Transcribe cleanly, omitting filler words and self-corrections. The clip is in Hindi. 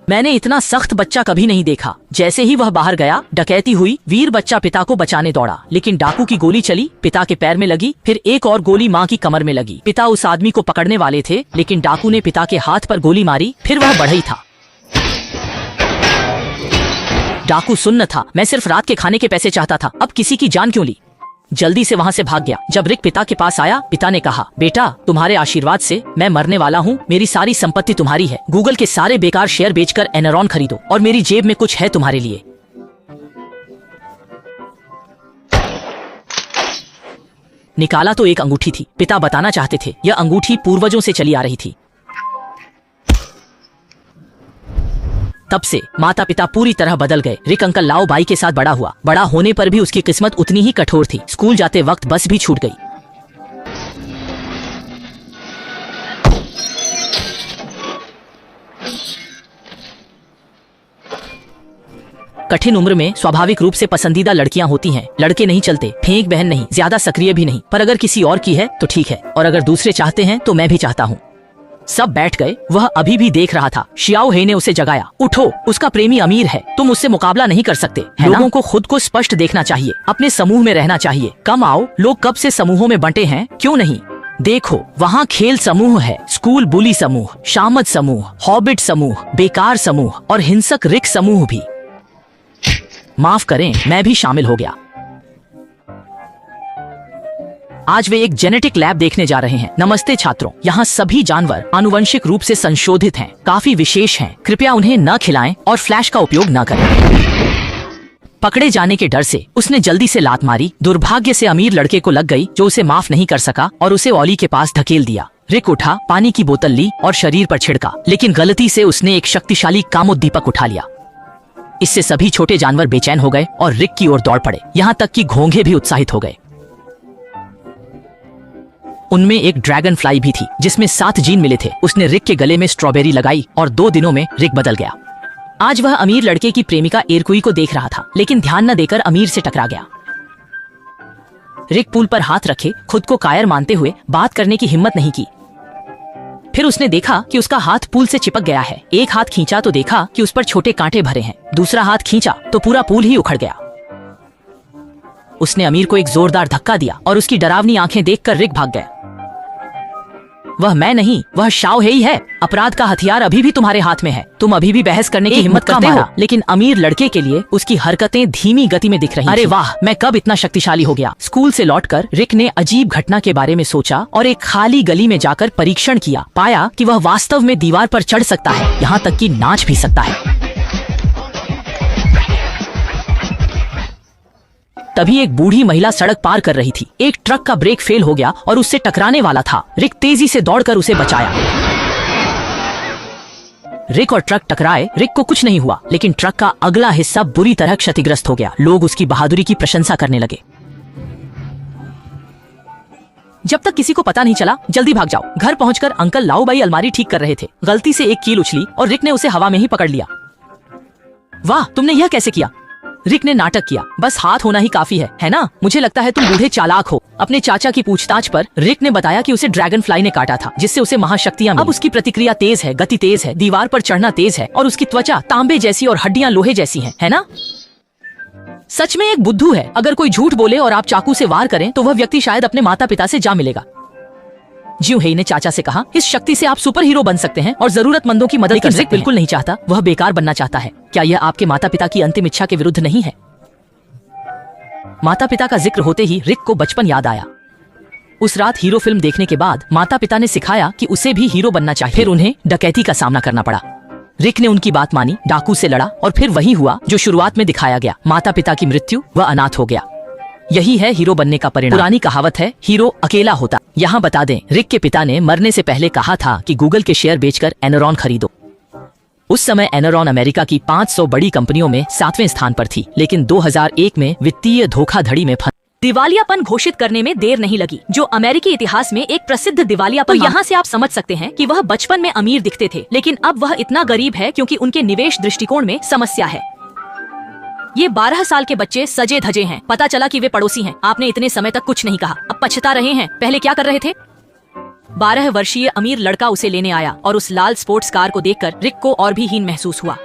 मैंने इतना सख्त बच्चा कभी नहीं देखा। जैसे ही वह बाहर गया, डकैती हुई। वीर बच्चा पिता को बचाने दौड़ा, लेकिन डाकू की गोली चली, पिता के पैर में लगी, फिर एक और गोली माँ की कमर में लगी। पिता उस आदमी को पकड़ने वाले थे, लेकिन डाकू ने पिता के हाथ पर गोली मारी। फिर वह बढ़ई था। डाकू सुन्न था। मैं सिर्फ रात के खाने के पैसे चाहता था, अब किसी की जान क्यों ली। जल्दी से वहाँ से भाग गया। जब रिक पिता के पास आया, पिता ने कहा, बेटा तुम्हारे आशीर्वाद से मैं मरने वाला हूँ। मेरी सारी संपत्ति तुम्हारी है। गूगल के सारे बेकार शेयर बेचकर एनरॉन खरीदो, और मेरी जेब में कुछ है तुम्हारे लिए। निकाला तो एक अंगूठी थी। पिता बताना चाहते थे यह अंगूठी पूर्वजों से चली आ रही थी। तब से माता पिता पूरी तरह बदल गए। रिक अंकल लाओ बाई के साथ बड़ा हुआ। बड़ा होने पर भी उसकी किस्मत उतनी ही कठोर थी। स्कूल जाते वक्त बस भी छूट गई। कठिन उम्र में स्वाभाविक रूप से पसंदीदा लड़कियां होती हैं। लड़के नहीं चलते। फेंक बहन नहीं, ज्यादा सक्रिय भी नहीं, पर अगर किसी और की है तो ठीक है, और अगर दूसरे चाहते हैं तो मैं भी चाहता हूँ। सब बैठ गए। वह अभी भी देख रहा था। शियाओ हे ने उसे जगाया। उठो, उसका प्रेमी अमीर है, तुम उससे मुकाबला नहीं कर सकते। लोगों को खुद को स्पष्ट देखना चाहिए, अपने समूह में रहना चाहिए। कम आओ, लोग कब से समूहों में बंटे हैं, क्यों नहीं। देखो, वहाँ खेल समूह है, स्कूल बुली समूह, शामद समूह, हॉबिट समूह, बेकार समूह और हिंसक रिक समूह भी। माफ करें, मैं भी शामिल हो गया। आज वे एक जेनेटिक लैब देखने जा रहे हैं। नमस्ते छात्रों, यहाँ सभी जानवर आनुवंशिक रूप से संशोधित हैं, काफी विशेष हैं। कृपया उन्हें न खिलाएं और फ्लैश का उपयोग न करें। पकड़े जाने के डर से उसने जल्दी से लात मारी। दुर्भाग्य से अमीर लड़के को लग गई, जो उसे माफ नहीं कर सका और उसे ओली के पास धकेल दिया। रिक उठा, पानी की बोतल ली और शरीर पर छिड़का, लेकिन गलती से उसने एक शक्तिशाली कामोद्दीपक उठा लिया। इससे सभी छोटे जानवर बेचैन हो गए और रिक की ओर दौड़ पड़े। यहाँ तक कि घोंघे भी उत्साहित हो गए। उनमें एक ड्रैगन फ्लाई भी थी, जिसमें 7 जीन मिले थे। उसने रिक के गले में स्ट्रॉबेरी लगाई और 2 दिनों में रिक बदल गया। आज वह अमीर लड़के की प्रेमिका एरकुई को देख रहा था, लेकिन ध्यान न देकर अमीर से टकरा गया। रिक पुल पर हाथ रखे खुद को कायर मानते हुए बात करने की हिम्मत नहीं की। फिर उसने देखा कि उसका हाथ पुल से चिपक गया है। एक हाथ खींचा तो देखा कि उस पर छोटे कांटे भरे हैं। दूसरा हाथ खींचा तो पूरा पुल ही उखड़ गया। उसने अमीर को एक जोरदार धक्का दिया और उसकी डरावनी आंखें देखकर रिक भाग गया। वह मैं नहीं, वह शाओ हे ही है। अपराध का हथियार अभी भी तुम्हारे हाथ में है। तुम अभी भी बहस करने की हिम्मत करते हो, लेकिन अमीर लड़के के लिए उसकी हरकतें धीमी गति में दिख रही। अरे वाह, मैं कब इतना शक्तिशाली हो गया। स्कूल से लौटकर रिक ने अजीब घटना के बारे में सोचा और एक खाली गली में जाकर परीक्षण किया। पाया कि वह वास्तव में दीवार पर चढ़ सकता है, यहाँ तक कि नाच भी सकता है। तभी एक बूढ़ी महिला सड़क पार कर रही थी। एक ट्रक का ब्रेक फेल हो गया और उससे टकराने वाला था। रिक तेजी से दौड़कर उसे बचाया। रिक और ट्रक टकराए। रिक को कुछ नहीं हुआ, लेकिन ट्रक का अगला हिस्सा बुरी तरह क्षतिग्रस्त हो गया। लोग उसकी बहादुरी की प्रशंसा करने लगे। जब तक किसी को पता नहीं चला, जल्दी भाग जाओ। घर पहुंचकर अंकल लाओबाई अलमारी ठीक कर रहे थे। गलती से एक कील उछली और रिक ने उसे हवा में ही पकड़ लिया। वाह, तुमने यह कैसे किया? रिक ने नाटक किया। बस हाथ होना ही काफी है ना? मुझे लगता है तुम बूढ़े चालाक हो। अपने चाचा की पूछताछ पर रिक ने बताया कि उसे ड्रैगन फ्लाई ने काटा था, जिससे उसे महाशक्तियां मिली। अब उसकी प्रतिक्रिया तेज है, गति तेज है, दीवार पर चढ़ना तेज है और उसकी त्वचा तांबे जैसी और हड्डियां लोहे जैसी हैं, है ना? सच में एक बुद्धू है। अगर कोई झूठ बोले और आप चाकू से वार करें तो वह व्यक्ति शायद अपने माता पिता से जा मिलेगा। जियो हेई ने चाचा से कहा, इस शक्ति से आप सुपर हीरो बन सकते हैं और जरूरतमंदों की मदद कर सकते हैं। बिल्कुल नहीं चाहता, वह बेकार बनना चाहता है। क्या यह आपके माता पिता की अंतिम इच्छा के विरुद्ध नहीं है? माता पिता का जिक्र होते ही रिक को बचपन याद आया। उस रात हीरो फिल्म देखने के बाद माता पिता ने सिखाया कि उसे भी हीरो बनना चाहिए। फिर उन्हें डकैती का सामना करना पड़ा। रिक ने उनकी बात मानी, डाकू से लड़ा और फिर वही हुआ जो शुरुआत में दिखाया गया। माता पिता की मृत्यु, वह अनाथ हो गया। यही है हीरो बनने का परिणाम। पुरानी कहावत है, हीरो अकेला होता। यहाँ बता दें, रिक के पिता ने मरने से पहले कहा था कि गूगल के शेयर बेचकर एनरॉन खरीदो। उस समय एनरॉन अमेरिका की 500 बड़ी कंपनियों में 7वें स्थान पर थी, लेकिन 2001 में वित्तीय धोखाधड़ी में दिवालियापन घोषित करने में देर नहीं लगी, जो अमेरिकी इतिहास में एक प्रसिद्ध दिवालियापन। तो यहाँ से आप समझ सकते हैं कि वह बचपन में अमीर दिखते थे, लेकिन अब वह इतना गरीब है क्योंकि उनके निवेश दृष्टिकोण में समस्या है। ये 12 साल के बच्चे सजे धजे हैं। पता चला कि वे पड़ोसी हैं। आपने इतने समय तक कुछ नहीं कहा, अब पछता रहे हैं। पहले क्या कर रहे थे? 12 वर्षीय अमीर लड़का उसे लेने आया और उस लाल स्पोर्ट्स कार को देखकर रिक को और भी हीन महसूस हुआ।